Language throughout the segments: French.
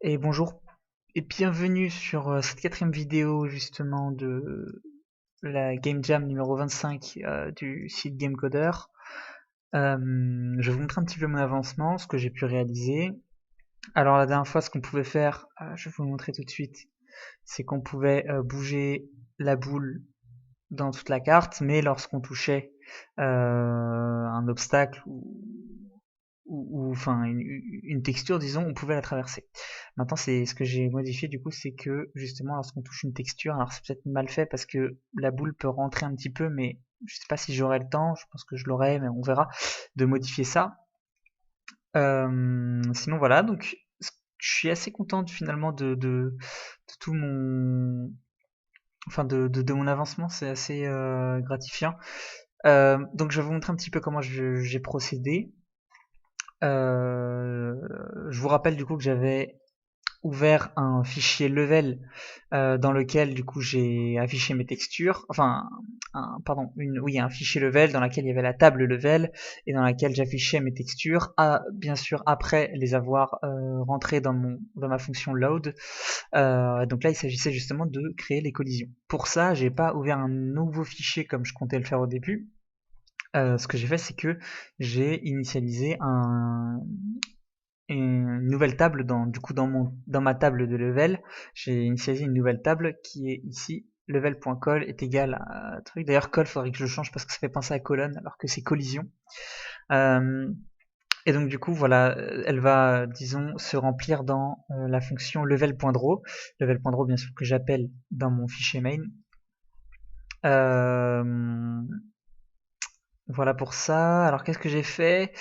Et bonjour et bienvenue sur cette quatrième vidéo justement de la Game Jam numéro 25 du site Gamecoder. Je vais vous montrer un petit peu mon avancement, ce que j'ai pu réaliser. Alors la dernière fois, ce qu'on pouvait faire, je vais vous le montrer tout de suite, c'est qu'on pouvait bouger la boule dans toute la carte, mais lorsqu'on touchait un obstacle ou enfin une texture, disons, on pouvait la traverser. Maintenant, c'est ce que j'ai modifié du coup, c'est que justement lorsqu'on touche une texture, alors c'est peut-être mal fait parce que la boule peut rentrer un petit peu, mais je sais pas si j'aurai le temps, je pense que je l'aurai, mais on verra, de modifier ça. Sinon voilà, donc je suis assez content finalement de tout mon, enfin de mon avancement, c'est assez gratifiant. Donc je vais vous montrer un petit peu comment j'ai procédé. Je vous rappelle du coup que j'avais ouvert un fichier level dans lequel du coup j'ai affiché mes textures, enfin oui, un fichier level dans lequel il y avait la table level et dans laquelle j'affichais mes textures, bien sûr après les avoir rentrées dans ma fonction load. Donc là il s'agissait justement de créer les collisions. Pour ça j'ai pas ouvert un nouveau fichier comme je comptais le faire au début. Ce que j'ai fait, c'est que j'ai initialisé une nouvelle table du coup dans ma table de level. J'ai initialisé une nouvelle table qui est ici. Level.call est égal à truc. D'ailleurs, call, faudrait que je le change parce que ça fait penser à colonne alors que c'est collision. Euh, et donc du coup, voilà, elle va, disons, se remplir dans la fonction level.draw. Level.draw, bien sûr, que j'appelle dans mon fichier main. Euh, Voilà pour ça. Alors qu'est-ce que j'ai fait?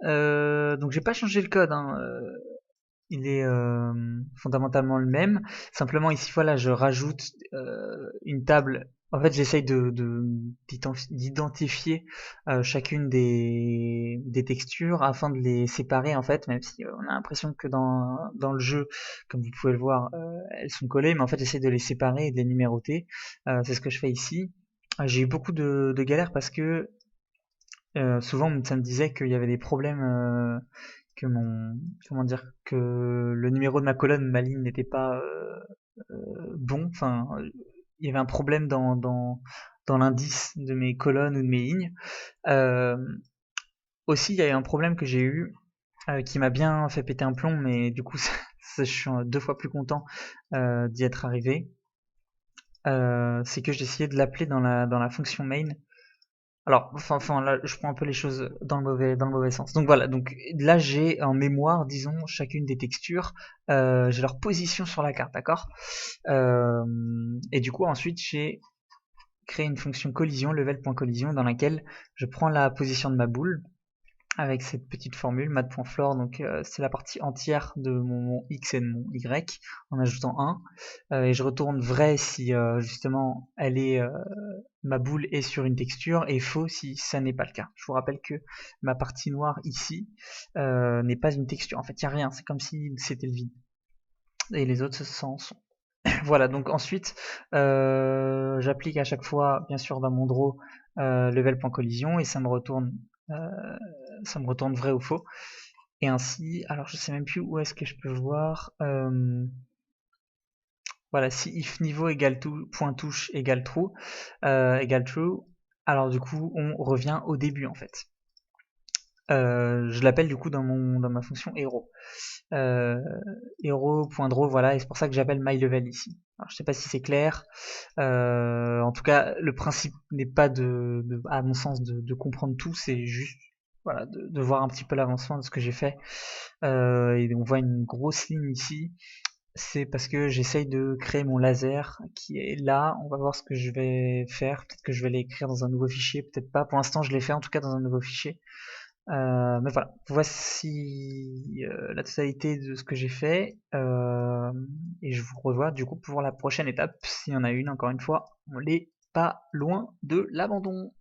Donc j'ai pas changé le code, hein. Il est fondamentalement le même. Simplement ici, voilà, je rajoute une table. En fait, j'essaye d'identifier chacune des textures afin de les séparer, en fait, même si on a l'impression que dans le jeu, comme vous pouvez le voir, elles sont collées, mais en fait, j'essaie de les séparer et de les numéroter. C'est ce que je fais ici. J'ai eu beaucoup de galères parce que souvent ça me disait qu'il y avait des problèmes, que comment dire, que le numéro de ma colonne, ma ligne n'était pas bon. Enfin, il y avait un problème dans l'indice de mes colonnes ou de mes lignes. Euh, Aussi, il y a eu un problème que j'ai eu qui m'a bien fait péter un plomb, mais du coup, je suis deux fois plus content d'y être arrivé. C'est que j'ai essayé de l'appeler dans la fonction main. Alors, enfin, là, je prends un peu les choses dans le mauvais sens. Donc voilà, donc là, j'ai en mémoire, disons, chacune des textures, j'ai leur position sur la carte, d'accord? Et du coup, ensuite, j'ai créé une fonction collision, level.collision, dans laquelle je prends la position de ma boule, avec cette petite formule mat.floor, donc c'est la partie entière de mon x et de mon y en ajoutant 1, et je retourne vrai si justement ma boule est sur une texture, et faux si ça n'est pas le cas. Je vous rappelle que ma partie noire ici n'est pas une texture, en fait il n'y a rien, c'est comme si c'était le vide et les autres s'en sont. Voilà, donc ensuite j'applique à chaque fois bien sûr dans mon draw level.collision et euh, ça me retourne vrai ou faux. Et ainsi, alors je sais même plus où est-ce que je peux voir. Voilà, si if niveau égale tout, point touche égale true, alors du coup on revient au début en fait. Je l'appelle du coup dans ma fonction hero. Euh, Hero.draw, voilà, et c'est pour ça que j'appelle myLevel ici. Alors je sais pas si c'est clair. En tout cas, le principe n'est pas à mon sens, de comprendre tout, c'est juste voilà, de voir un petit peu l'avancement de ce que j'ai fait. Et on voit une grosse ligne ici. C'est parce que j'essaye de créer mon laser qui est là. On va voir ce que je vais faire. Peut-être que je vais l'écrire dans un nouveau fichier, peut-être pas. Pour l'instant, je l'ai fait en tout cas dans un nouveau fichier. Mais voilà, voici la totalité de ce que j'ai fait. Et je vous revois du coup pour la prochaine étape. S'il y en a une, encore une fois, on n'est pas loin de l'abandon.